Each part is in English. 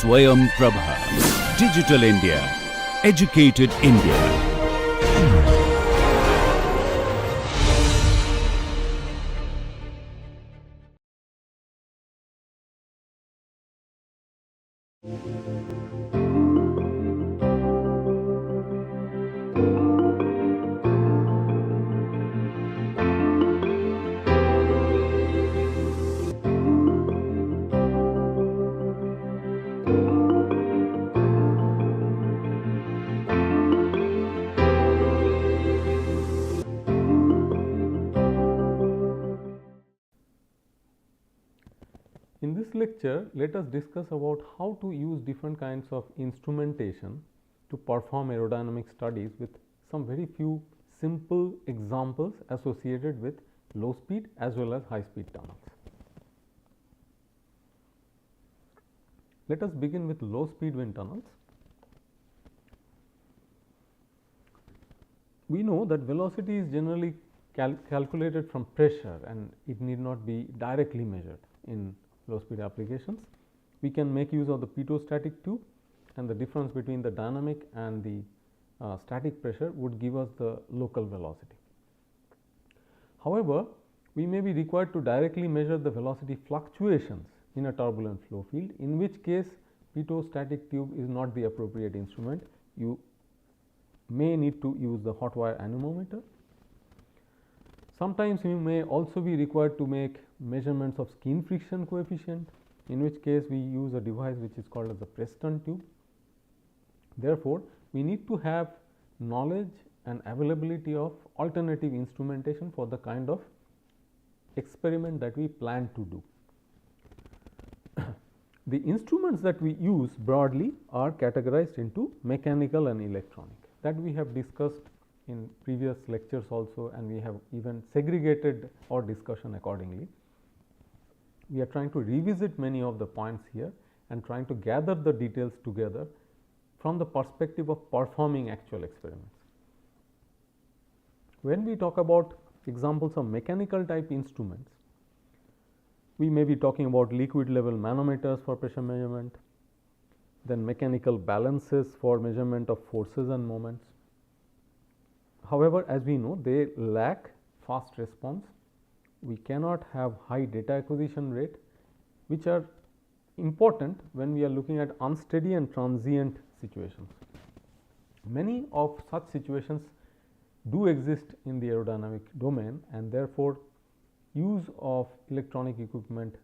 Swayam Prabha. Digital India. Educated India. In this lecture, let us discuss about how to use different kinds of instrumentation to perform aerodynamic studies with some very few simple examples associated with low speed as well as high speed tunnels. Let us begin with low speed wind tunnels. We know that velocity is generally calculated from pressure and it need not be directly measured in low speed applications. We can make use of the pitot-static tube, and the difference between the dynamic and the static pressure would give us the local velocity. However, we may be required to directly measure the velocity fluctuations in a turbulent flow field, in which case pitot-static tube is not the appropriate instrument. You may need to use the hot wire anemometer. Sometimes you may also be required to make measurements of skin friction coefficient, in which case we use a device which is called as the Preston tube. Therefore, we need to have knowledge and availability of alternative instrumentation for the kind of experiment that we plan to do. The instruments that we use broadly are categorized into mechanical and electronic, that we have discussed in previous lectures also, and we have even segregated our discussion accordingly. We are trying to revisit many of the points here and trying to gather the details together from the perspective of performing actual experiments. When we talk about examples of mechanical type instruments, we may be talking about liquid level manometers for pressure measurement, then mechanical balances for measurement of forces and moments. However, as we know, they lack fast response. We cannot have high data acquisition rate, which are important when we are looking at unsteady and transient situations. Many of such situations do exist in the aerodynamic domain, and therefore, use of electronic equipment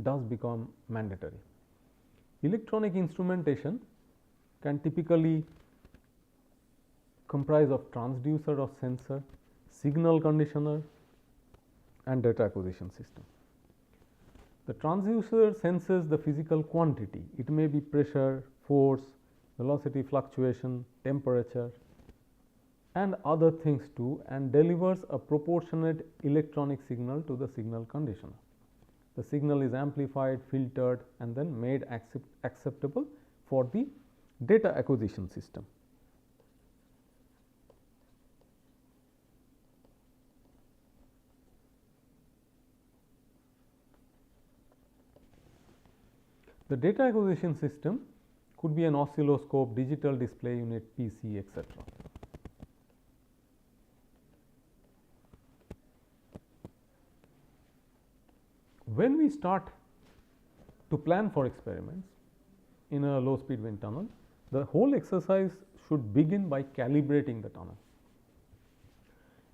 does become mandatory. Electronic instrumentation can typically comprise of transducer or sensor, signal conditioner, and data acquisition system. The transducer senses the physical quantity. It may be pressure, force, velocity fluctuation, temperature, and other things too, and delivers a proportionate electronic signal to the signal conditioner. The signal is amplified, filtered, and then made acceptable for the data acquisition system. The data acquisition system could be an oscilloscope, digital display unit, PC, etc. When we start to plan for experiments in a low speed wind tunnel, the whole exercise should begin by calibrating the tunnel.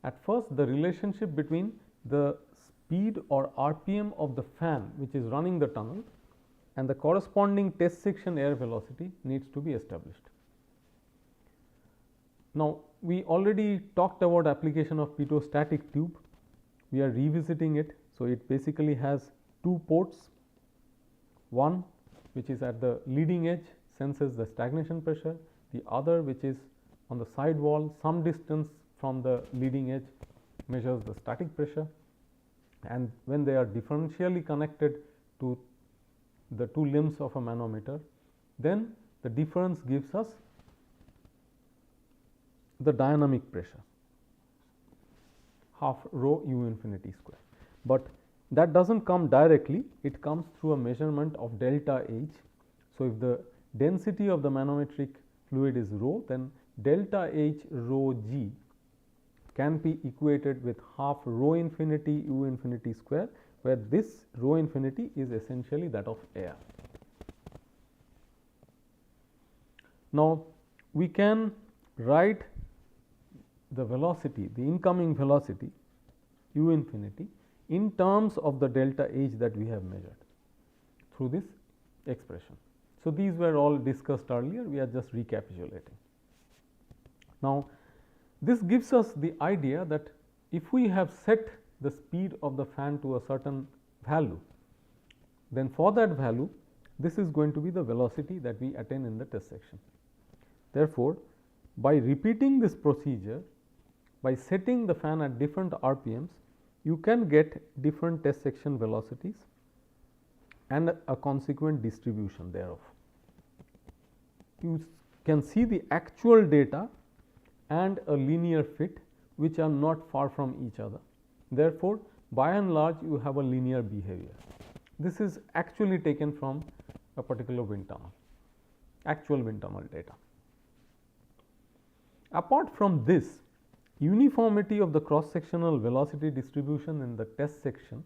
At first, the relationship between the speed or RPM of the fan which is running the tunnel and the corresponding test section air velocity needs to be established. Now, we already talked about application of pitot-static tube. We are revisiting it. So, it basically has two ports, one which is at the leading edge senses the stagnation pressure, the other which is on the side wall some distance from the leading edge measures the static pressure, and when they are differentially connected to the two limbs of a manometer, then the difference gives us the dynamic pressure, half rho u infinity square. But that does not come directly, it comes through a measurement of delta H. So, if the density of the manometric fluid is rho, then delta H rho g can be equated with half rho infinity U infinity square, where this rho infinity is essentially that of air. Now, we can write the velocity, the incoming velocity U infinity in terms of the delta H that we have measured through this expression. So, these were all discussed earlier, we are just recapitulating. Now, this gives us the idea that if we have set the speed of the fan to a certain value, then for that value this is going to be the velocity that we attain in the test section. Therefore, by repeating this procedure, by setting the fan at different RPMs, you can get different test section velocities and a consequent distribution thereof. You can see the actual data and a linear fit which are not far from each other. Therefore, by and large you have a linear behavior. This is actually taken from a particular wind tunnel, actual wind tunnel data. Apart from this, uniformity of the cross sectional velocity distribution in the test section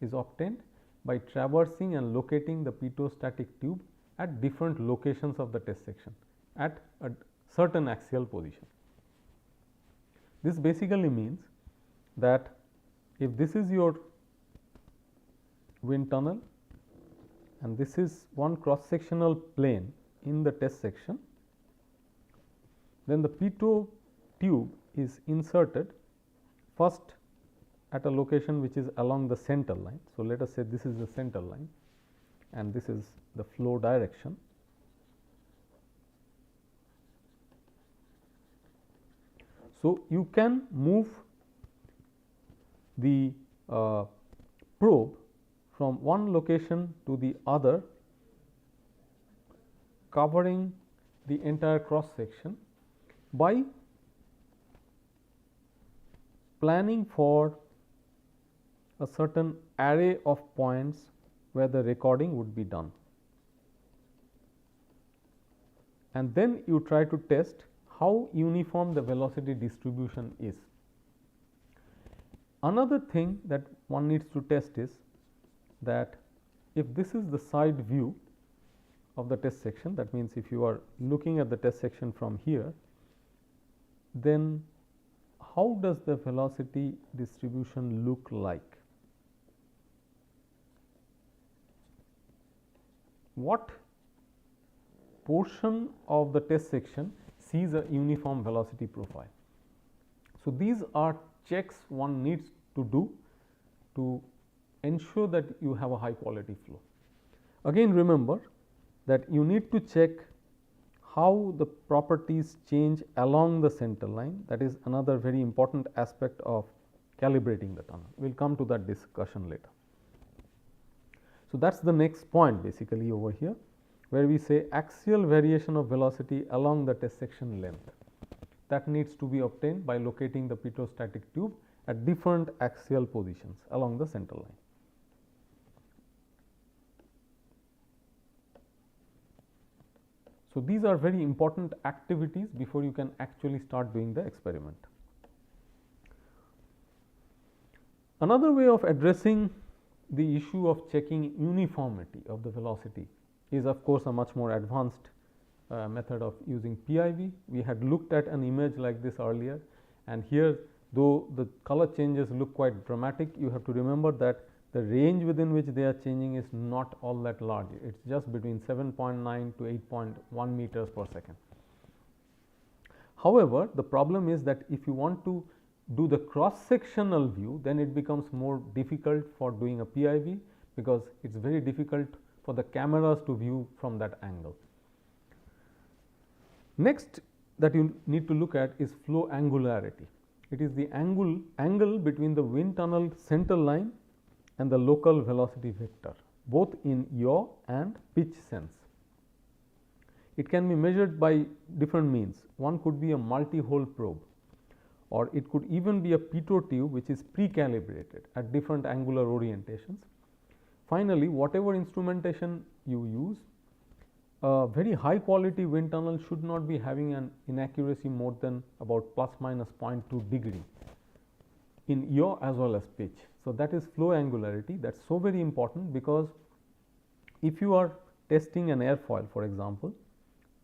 is obtained by traversing and locating the pitot-static tube at different locations of the test section at a certain axial position. This basically means that if this is your wind tunnel and this is one cross sectional plane in the test section, then the pitot tube is inserted first at a location which is along the center line. So, let us say this is the center line and this is the flow direction. So, you can move the probe from one location to the other, covering the entire cross section by planning for a certain array of points where the recording would be done. And then you try to test how uniform the velocity distribution is. Another thing that one needs to test is that if this is the side view of the test section, that means if you are looking at the test section from here, then how does the velocity distribution look like? What portion of the test section sees a uniform velocity profile? So, these are checks one needs to do to ensure that you have a high quality flow. Again, remember that you need to check how the properties change along the center line. That is another very important aspect of calibrating the tunnel. We will come to that discussion later. So, that is the next point basically over here, where we say axial variation of velocity along the test section length, that needs to be obtained by locating the pitot-static tube at different axial positions along the center line. So, these are very important activities before you can actually start doing the experiment. Another way of addressing the issue of checking uniformity of the velocity is of course a much more advanced method of using PIV. We had looked at an image like this earlier, and here though the color changes look quite dramatic, you have to remember that the range within which they are changing is not all that large. It is just between 7.9 to 8.1 meters per second. However, the problem is that if you want to do the cross sectional view, then it becomes more difficult for doing a PIV, because it is very difficult for the cameras to view from that angle. Next that you need to look at is flow angularity. It is the angle between the wind tunnel center line and the local velocity vector, both in yaw and pitch sense. It can be measured by different means. One could be a multi-hole probe, or it could even be a pitot tube which is pre-calibrated at different angular orientations. Finally, whatever instrumentation you use, a very high quality wind tunnel should not be having an inaccuracy more than about plus minus 0.2 degree in yaw as well as pitch. So, that is flow angularity, that is so very important, because if you are testing an airfoil for example,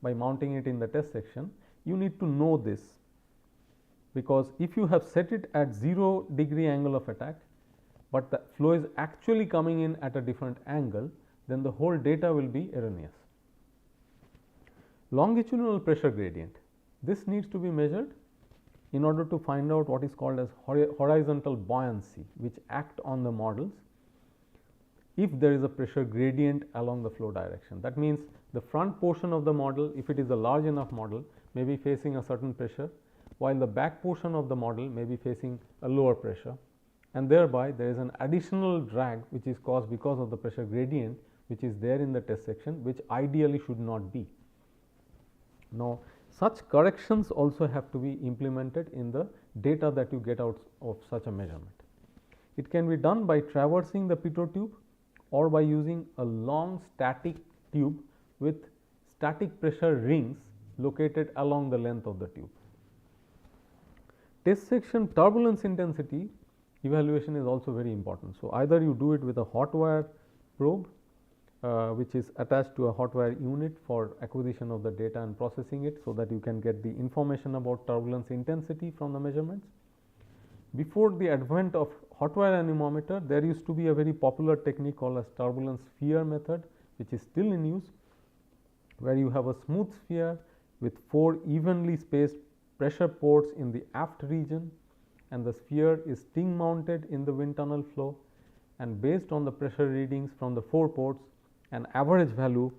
by mounting it in the test section, you need to know this, because if you have set it at 0 degree angle of attack, but the flow is actually coming in at a different angle, then the whole data will be erroneous. Longitudinal pressure gradient, this needs to be measured in order to find out what is called as horizontal buoyancy, which act on the models if there is a pressure gradient along the flow direction. That means, the front portion of the model, if it is a large enough model, may be facing a certain pressure, while the back portion of the model may be facing a lower pressure, and thereby there is an additional drag which is caused because of the pressure gradient which is there in the test section, which ideally should not be. Now, such corrections also have to be implemented in the data that you get out of such a measurement. It can be done by traversing the pitot tube or by using a long static tube with static pressure rings located along the length of the tube. Test section turbulence intensity evaluation is also very important. So, either you do it with a hot wire probe which is attached to a hot wire unit for acquisition of the data and processing it, so that you can get the information about turbulence intensity from the measurements. Before the advent of hot wire anemometer, there used to be a very popular technique called as turbulence sphere method, which is still in use, where you have a smooth sphere with 4 evenly spaced pressure ports in the aft region, and the sphere is sting mounted in the wind tunnel flow, and based on the pressure readings from the 4 ports, an average value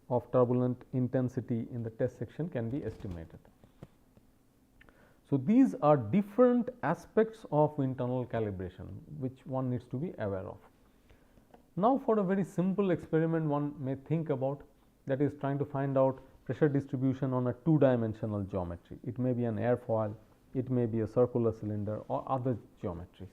of turbulent intensity in the test section can be estimated. So, these are different aspects of wind tunnel calibration which one needs to be aware of. Now, for a very simple experiment one may think about, that is trying to find out pressure distribution on a 2-dimensional geometry. It may be an airfoil, it may be a circular cylinder or other geometries.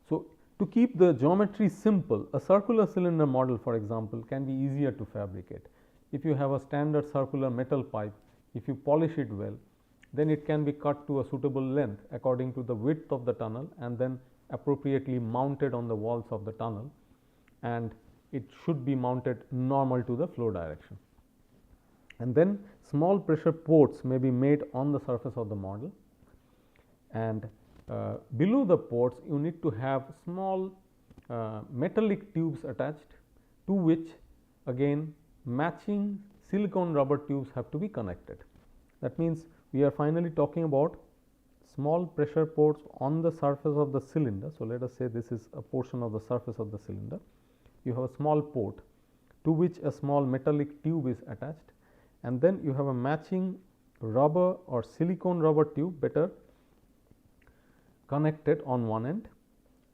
So, to keep the geometry simple, a circular cylinder model for example can be easier to fabricate. If you have a standard circular metal pipe, if you polish it well, then it can be cut to a suitable length according to the width of the tunnel and then appropriately mounted on the walls of the tunnel, and it should be mounted normal to the flow direction. And then small pressure ports may be made on the surface of the model, and below the ports you need to have small metallic tubes attached, to which again matching silicone rubber tubes have to be connected. That means, we are finally talking about small pressure ports on the surface of the cylinder. So, let us say this is a portion of the surface of the cylinder. You have a small port to which a small metallic tube is attached, and then you have a matching rubber or silicone rubber tube better connected on one end,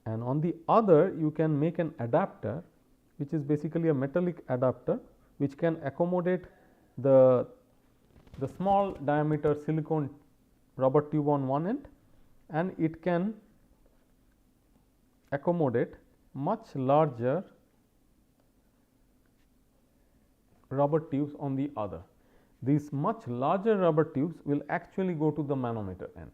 and on the other you can make an adapter which is basically a metallic adapter which can accommodate the small diameter silicone rubber tube on one end, and it can accommodate much larger rubber tubes on the other. These much larger rubber tubes will actually go to the manometer end.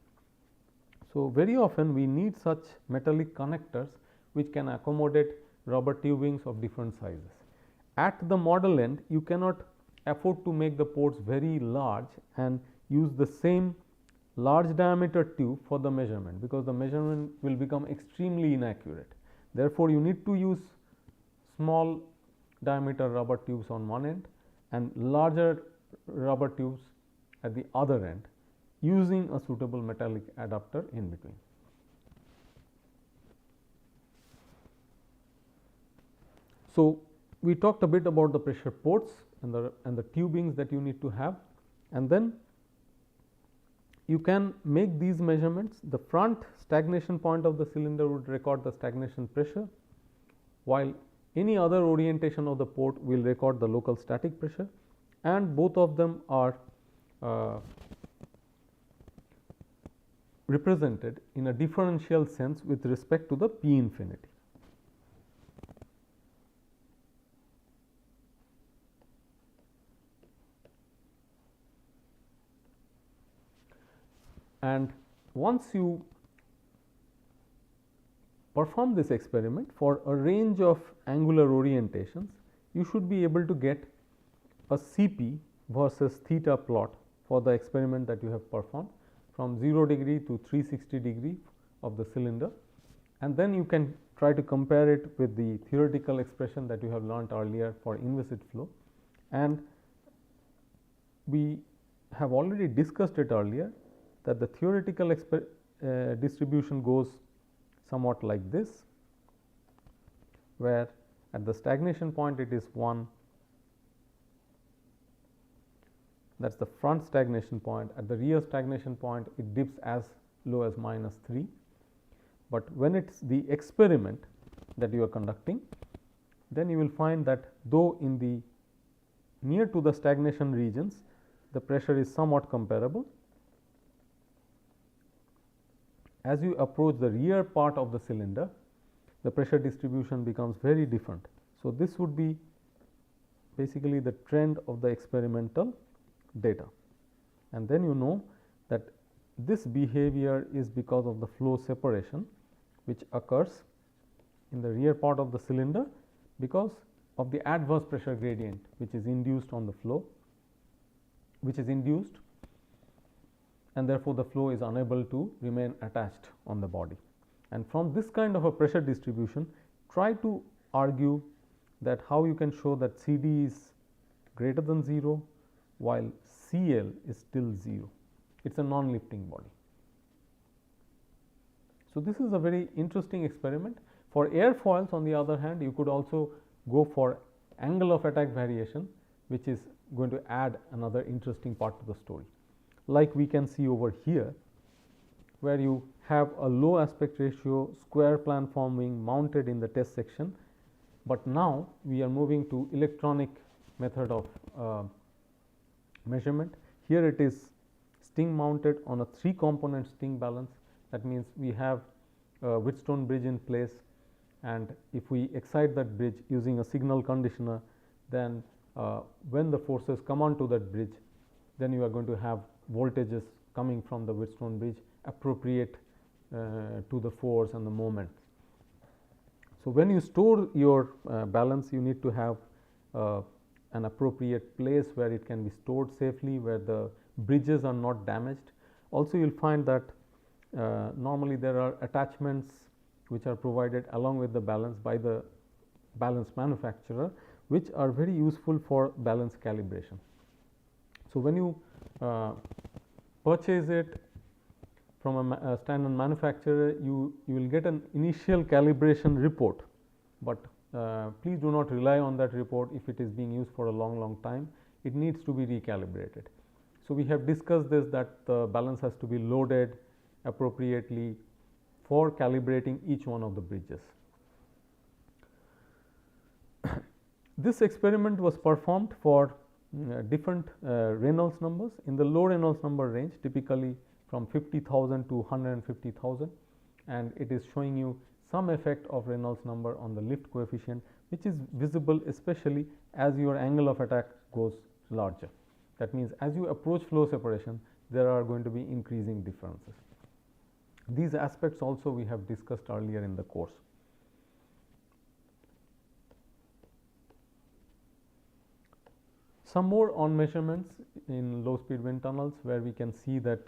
So, very often we need such metallic connectors which can accommodate rubber tubings of different sizes. At the model end, you cannot afford to make the ports very large and use the same large diameter tube for the measurement, because the measurement will become extremely inaccurate. Therefore, you need to use small diameter rubber tubes on one end and larger rubber tubes at the other end, using a suitable metallic adapter in between. So, we talked a bit about the pressure ports and the tubings that you need to have, and then you can make these measurements. The front stagnation point of the cylinder would record the stagnation pressure, while any other orientation of the port will record the local static pressure, and both of them are represented in a differential sense with respect to the P infinity. And once you perform this experiment for a range of angular orientations, you should be able to get a Cp versus theta plot for the experiment that you have performed from 0 degree to 360 degree of the cylinder, and then you can try to compare it with the theoretical expression that you have learnt earlier for inviscid flow. And we have already discussed it earlier that the theoretical distribution goes somewhat like this, where at the stagnation point it is 1, that is the front stagnation point. At the rear stagnation point it dips as low as -3, but when it is the experiment that you are conducting, then you will find that though in the near to the stagnation regions the pressure is somewhat comparable, as you approach the rear part of the cylinder the pressure distribution becomes very different. So, this would be basically the trend of the experimental data, and then you know that this behavior is because of the flow separation which occurs in the rear part of the cylinder because of the adverse pressure gradient which is induced on the flow, which is induced, and therefore, the flow is unable to remain attached on the body. And from this kind of a pressure distribution, try to argue that how you can show that CD is greater than 0 while CL is still 0. It is a non-lifting body. So, this is a very interesting experiment. For airfoils, on the other hand, you could also go for angle of attack variation, which is going to add another interesting part to the story. Like we can see over here, where you have a low aspect ratio square planform wing mounted in the test section, but now we are moving to electronic method of measurement. Here it is sting mounted on a 3 component sting balance. That means we have a Wheatstone bridge in place, and if we excite that bridge using a signal conditioner, then when the forces come onto that bridge, then you are going to have voltages coming from the Wheatstone bridge appropriate to the force and the moment. So, when you store your balance, you need to have an appropriate place where it can be stored safely, where the bridges are not damaged. Also, you will find that normally there are attachments which are provided along with the balance by the balance manufacturer, which are very useful for balance calibration. So, when you purchase it from a standard manufacturer, you will get an initial calibration report, but please do not rely on that report if it is being used for a long time. It needs to be recalibrated. So, we have discussed this, that the balance has to be loaded appropriately for calibrating each one of the bridges. This experiment was performed for different Reynolds numbers. In the low Reynolds number range, typically from 50,000 to 150,000, and it is showing you some effect of Reynolds number on the lift coefficient, which is visible especially as your angle of attack goes larger. That means, as you approach flow separation, there are going to be increasing differences. These aspects also we have discussed earlier in the course. Some more on measurements in low speed wind tunnels, where we can see that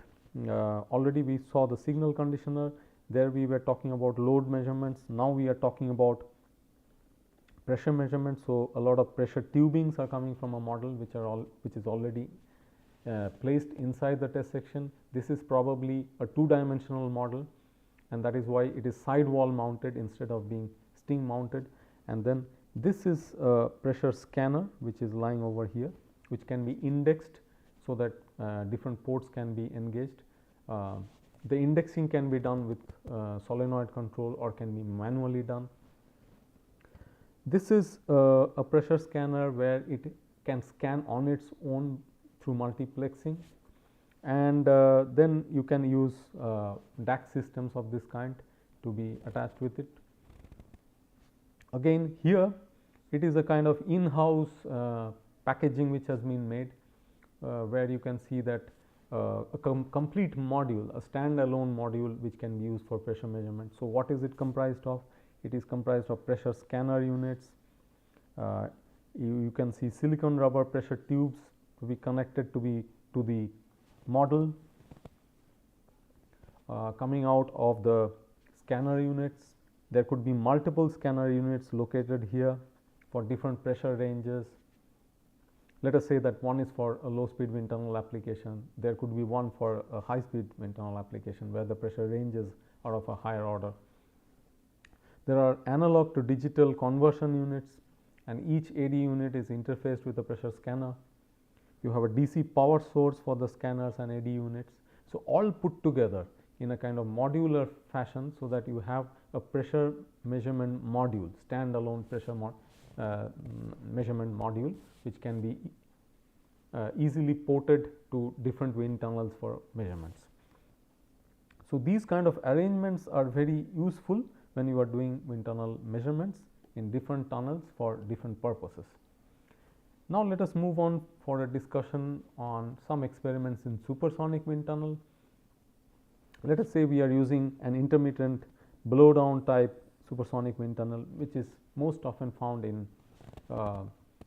already we saw the signal conditioner. There we were talking about load measurements. Now we are talking about pressure measurements. So, a lot of pressure tubings are coming from a model which is already placed inside the test section. This is probably a 2-dimensional model, and that is why it is sidewall mounted instead of being sting mounted. And then this is a pressure scanner which is lying over here, which can be indexed so that different ports can be engaged. The indexing can be done with solenoid control or can be manually done. This is a pressure scanner where it can scan on its own through multiplexing, and then you can use DAC systems of this kind to be attached with it. Again, here it is a kind of in-house packaging which has been made, where you can see that complete module, a standalone module which can be used for pressure measurement. So, what is it comprised of? It is comprised of pressure scanner units. You can see silicon rubber pressure tubes to be connected to the model. Coming out of the scanner units, there could be multiple scanner units located here for different pressure ranges. Let us say that one is for a low speed wind tunnel application. There could be one for a high speed wind tunnel application where the pressure ranges are of a higher order. There are analog to digital conversion units, and each AD unit is interfaced with a pressure scanner. You have a DC power source for the scanners and AD units. So, all put together in a kind of modular fashion, so that you have a pressure measurement module, standalone pressure measurement module, which can be easily ported to different wind tunnels for measurements. So, these kind of arrangements are very useful when you are doing wind tunnel measurements in different tunnels for different purposes. Now, let us move on for a discussion on some experiments in supersonic wind tunnel. Let us say we are using an intermittent blow down type supersonic wind tunnel, which is most often found in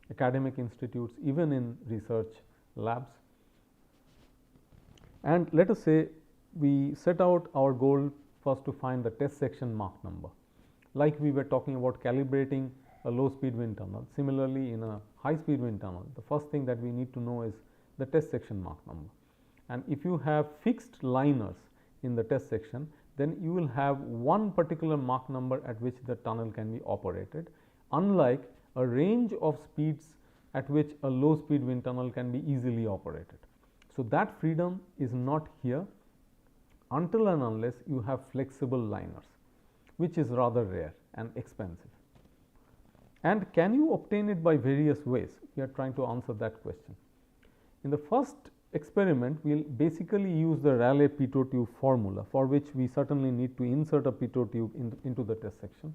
academic institutes, even in research labs. And let us say we set out our goal first to find the test section Mach number, like we were talking about calibrating a low speed wind tunnel. Similarly, in a high speed wind tunnel, the first thing that we need to know is the test section Mach number. And if you have fixed liners in the test section, then you will have one particular Mach number at which the tunnel can be operated, unlike a range of speeds at which a low speed wind tunnel can be easily operated. So, that freedom is not here until and unless you have flexible liners, which is rather rare and expensive. And can you obtain it by various ways? We are trying to answer that question. In the first experiment, we will basically use the Rayleigh pitot tube formula, for which we certainly need to insert a pitot tube into the test section.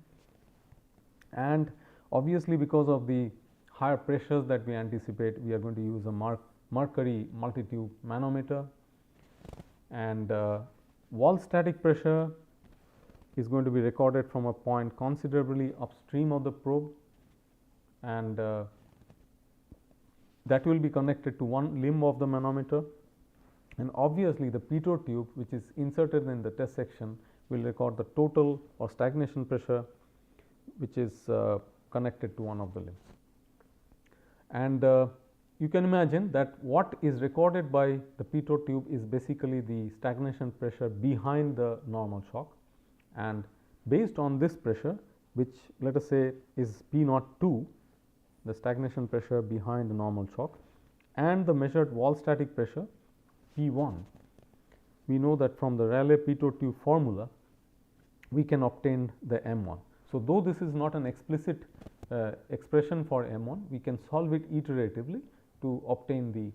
And obviously, because of the higher pressures that we anticipate, we are going to use a mercury multi-tube manometer, and wall static pressure is going to be recorded from a point considerably upstream of the probe, and that will be connected to one limb of the manometer. And obviously, the pitot tube which is inserted in the test section will record the total or stagnation pressure, which is connected to one of the limbs. And you can imagine that what is recorded by the pitot tube is basically the stagnation pressure behind the normal shock, and based on this pressure, which let us say is P02, the stagnation pressure behind the normal shock, and the measured wall static pressure P1, we know that from the Rayleigh pitot tube formula we can obtain the M1. So, though this is not an explicit expression for M1, we can solve it iteratively to obtain the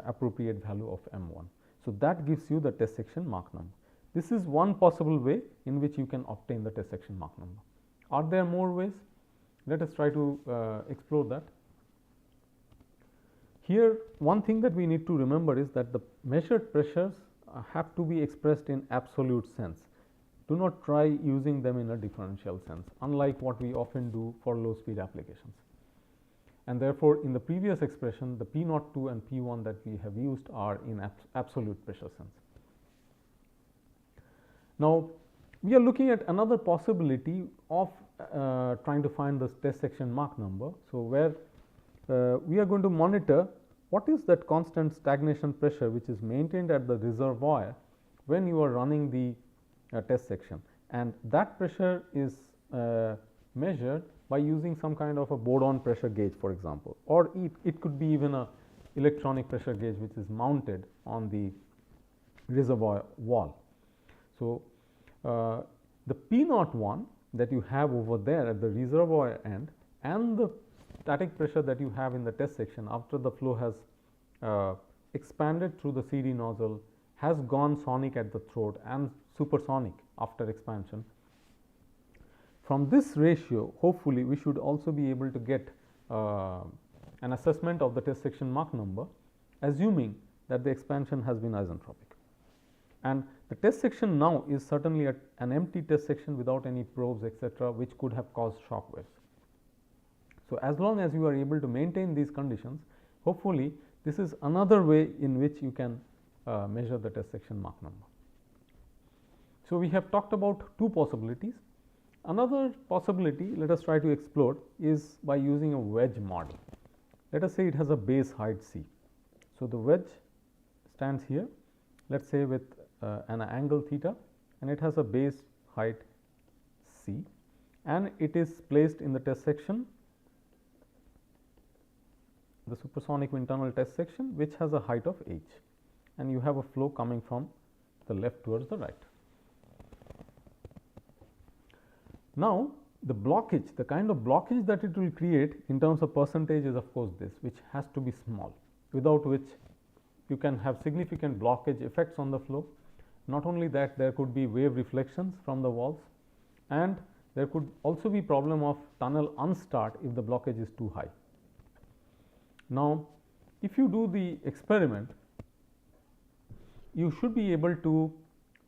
appropriate value of M1. So, that gives you the test section Mach number. This is one possible way in which you can obtain the test section Mach number. Are there more ways? Let us try to explore that. Here, one thing that we need to remember is that the measured pressures have to be expressed in absolute sense. Do not try using them in a differential sense, unlike what we often do for low speed applications. And therefore, in the previous expression, the P02 and P1 that we have used are in absolute pressure sense. Now, we are looking at another possibility of trying to find the test section Mach number. So, where we are going to monitor what is that constant stagnation pressure which is maintained at the reservoir when you are running the test section, and that pressure is measured by using some kind of a board-on pressure gauge, for example, or it could be even a electronic pressure gauge which is mounted on the reservoir wall. So, the P01 that you have over there at the reservoir end and the static pressure that you have in the test section after the flow has expanded through the CD nozzle has gone sonic at the throat and supersonic after expansion. From this ratio, hopefully we should also be able to get an assessment of the test section Mach number, assuming that the expansion has been isentropic. And the test section now is certainly an empty test section without any probes, etc., which could have caused shock waves. So, as long as you are able to maintain these conditions, hopefully this is another way in which you can measure the test section Mach number. So, we have talked about two possibilities. Another possibility, let us try to explore, is by using a wedge model. Let us say it has a base height c. So, the wedge stands here, let us say with an angle theta, and it has a base height c, and it is placed in the test section, the supersonic wind tunnel test section, which has a height of h, and you have a flow coming from the left towards the right. Now, the blockage, the kind of blockage that it will create in terms of percentage is of course this, which has to be small, without which you can have significant blockage effects on the flow. Not only that, there could be wave reflections from the walls, and there could also be problem of tunnel unstart if the blockage is too high. Now, if you do the experiment, you should be able to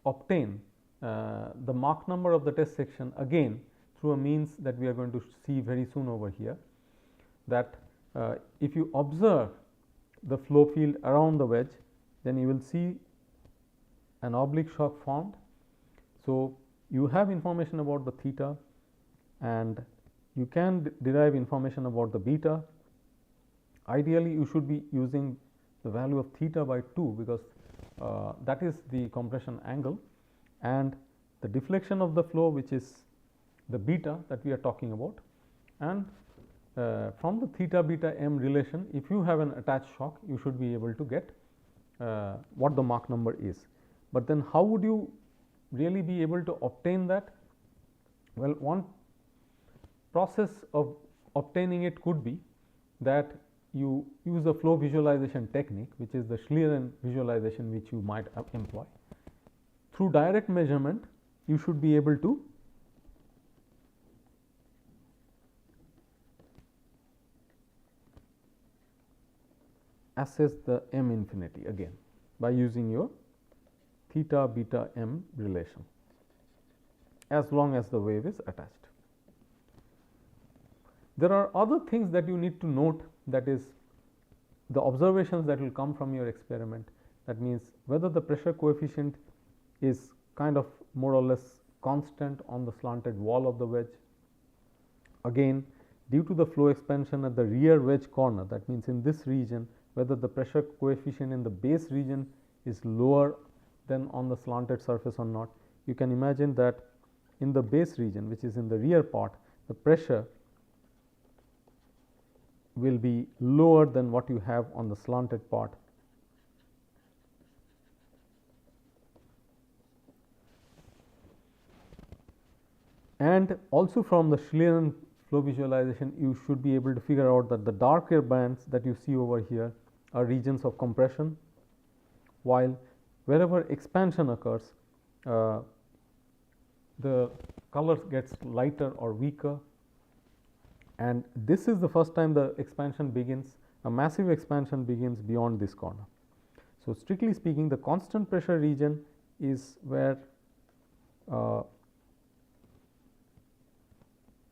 obtain the Mach number of the test section again through a means that we are going to see very soon over here, that if you observe the flow field around the wedge, then you will see an oblique shock formed. So, you have information about the theta, and you can derive information about the beta. Ideally, you should be using the value of theta by 2, because that is the compression angle, and the deflection of the flow, which is the beta that we are talking about. And from the theta beta m relation, if you have an attached shock, you should be able to get what the Mach number is. But then how would you really be able to obtain that? Well, one process of obtaining it could be that you use a flow visualization technique, which is the Schlieren visualization which you might employ. Through direct measurement, you should be able to assess the m infinity again by using your theta beta m relation, as long as the wave is attached. There are other things that you need to note, that is the observations that will come from your experiment. That means whether the pressure coefficient is kind of more or less constant on the slanted wall of the wedge. Again, due to the flow expansion at the rear wedge corner, that means in this region, whether the pressure coefficient in the base region is lower than on the slanted surface or not. You can imagine that in the base region, which is in the rear part, the pressure will be lower than what you have on the slanted part. And also from the Schlieren flow visualization, you should be able to figure out that the darker bands that you see over here are regions of compression, while wherever expansion occurs, the color gets lighter or weaker, and this is the first time the expansion begins, a massive expansion begins beyond this corner. So, strictly speaking, the constant pressure region is where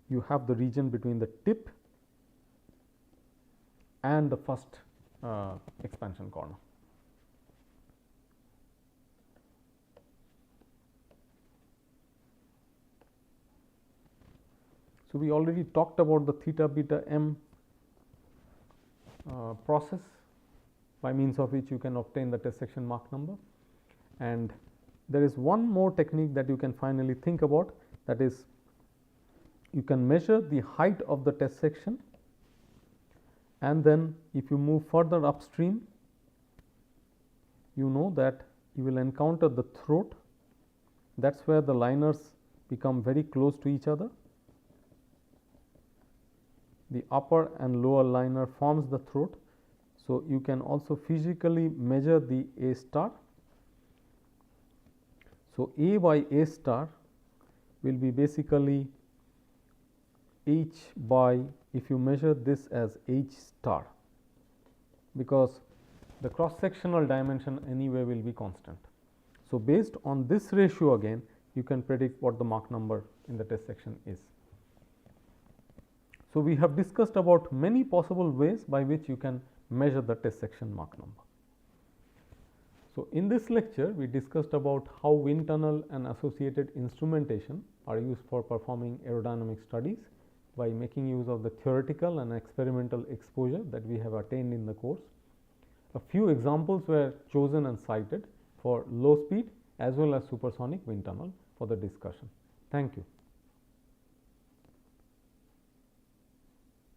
you have the region between the tip and the first expansion corner. So, we already talked about the theta beta m process, by means of which you can obtain the test section Mach number. And there is one more technique that you can finally think about, that is, you can measure the height of the test section, and then if you move further upstream, you know that you will encounter the throat. That is where the liners become very close to each other. The upper and lower liner forms the throat. So, you can also physically measure the A star. So, A by A star will be basically H by, if you measure this as H star, because the cross sectional dimension anyway will be constant. So, based on this ratio again, you can predict what the Mach number in the test section is. So, we have discussed about many possible ways by which you can measure the test section Mach number. So, in this lecture, we discussed about how wind tunnel and associated instrumentation are used for performing aerodynamic studies by making use of the theoretical and experimental exposure that we have attained in the course. A few examples were chosen and cited for low speed as well as supersonic wind tunnel for the discussion. Thank you.